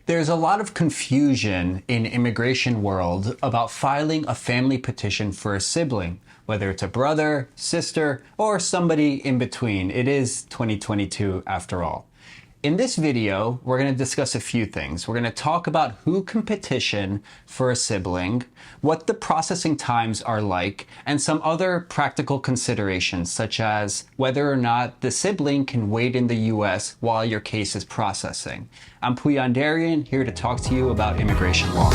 There's a lot of confusion in immigration world about filing a family petition for a sibling, whether it's a brother, sister, or somebody in between. It is 2022 after all. In this video, we're going to discuss a few things. We're going to talk about who can petition for a sibling, what the processing times are like, and some other practical considerations, such as whether or not the sibling can wait in the US while your case is processing. I'm Puyan Darian, here to talk to you about immigration law.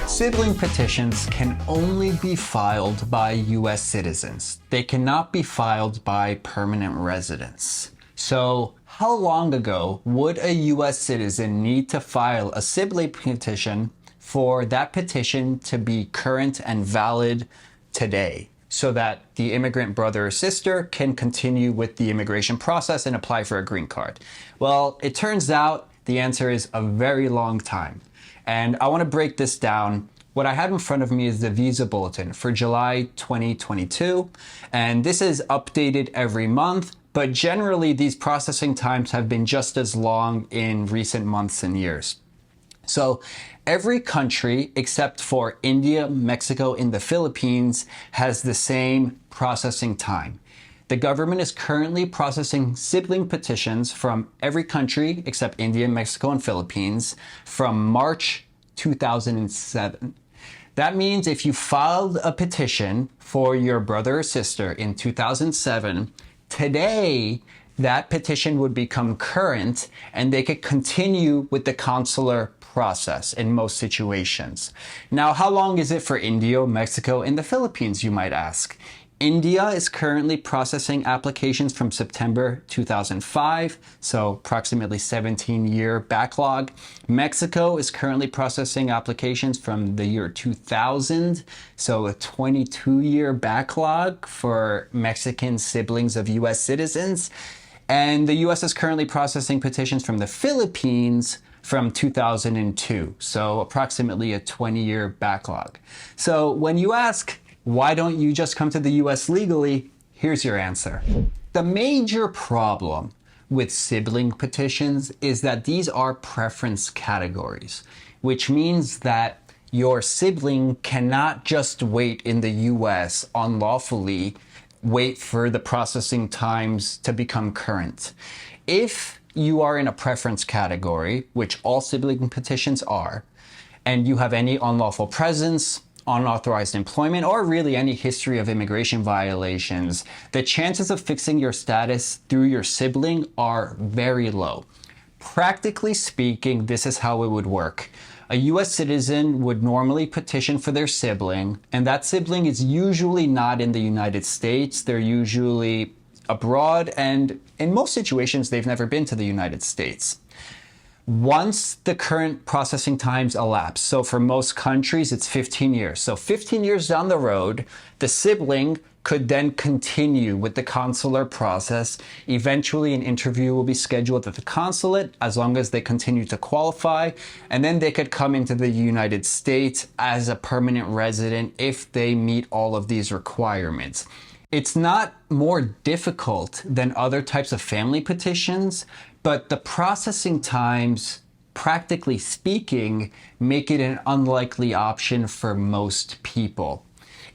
Sibling petitions can only be filed by US citizens. They cannot be filed by permanent residents. So, how long ago would a US citizen need to file a sibling petition for that petition to be current and valid today, so that the immigrant brother or sister can continue with the immigration process and apply for a green card? Well, it turns out the answer is a very long time. And I want to break this down. What I have in front of me is the visa bulletin for July 2022, and this is updated every month, but generally these processing times have been just as long in recent months and years. So every country except for India, Mexico, and the Philippines has the same processing time. The government is currently processing sibling petitions from every country except India, Mexico, and Philippines from March 2007. That means if you filed a petition for your brother or sister in 2007, today that petition would become current and they could continue with the consular process in most situations. Now, how long is it for India, Mexico, and the Philippines, you might ask? India is currently processing applications from September 2005, so approximately 17-year backlog. Mexico is currently processing applications from the year 2000, so a 22-year backlog for Mexican siblings of US citizens. And the US is currently processing petitions from the Philippines from 2002, so approximately a 20-year backlog. So when you ask, why don't you just come to the US legally? Here's your answer. The major problem with sibling petitions is that these are preference categories, which means that your sibling cannot just wait in the US unlawfully, wait for the processing times to become current. If you are in a preference category, which all sibling petitions are, and you have any unlawful presence, unauthorized employment, or really any history of immigration violations, the chances of fixing your status through your sibling are very low. Practically speaking, this is how it would work. A US citizen would normally petition for their sibling, and that sibling is usually not in the United States. They're usually abroad, and in most situations, they've never been to the United States. Once the current processing times elapse, so for most countries, it's 15 years. So 15 years down the road, the sibling could then continue with the consular process. Eventually, an interview will be scheduled at the consulate as long as they continue to qualify. And then they could come into the United States as a permanent resident if they meet all of these requirements. It's not more difficult than other types of family petitions, but the processing times, practically speaking, make it an unlikely option for most people.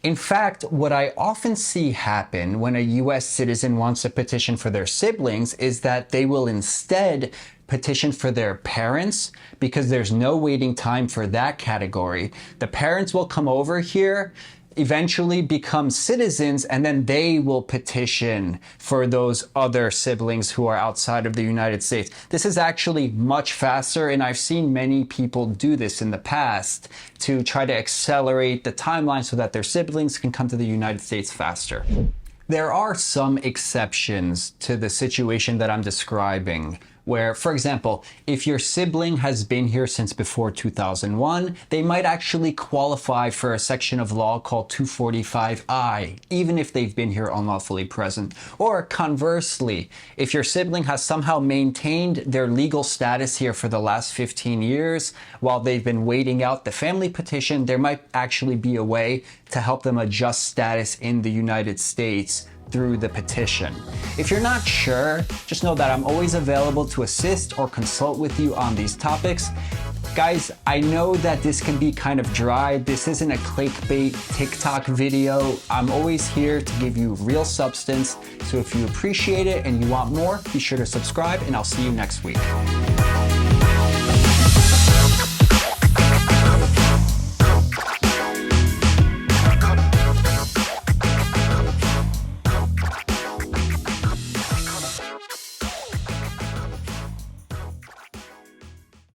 In fact, what I often see happen when a US citizen wants to petition for their siblings is that they will instead petition for their parents because there's no waiting time for that category. The parents will come over here, eventually become citizens, and then they will petition for those other siblings who are outside of the United States. This is actually much faster, and I've seen many people do this in the past to try to accelerate the timeline so that their siblings can come to the United States faster. There are some exceptions to the situation that I'm describing, where, for example, if your sibling has been here since before 2001, they might actually qualify for a section of law called 245I, even if they've been here unlawfully present. Or conversely, if your sibling has somehow maintained their legal status here for the last 15 years while they've been waiting out the family petition, there might actually be a way to help them adjust status in the United States through the petition. If you're not sure, just know that I'm always available to assist or consult with you on these topics. Guys, I know that this can be kind of dry. This isn't a clickbait TikTok video. I'm always here to give you real substance. So if you appreciate it and you want more, be sure to subscribe, and I'll see you next week.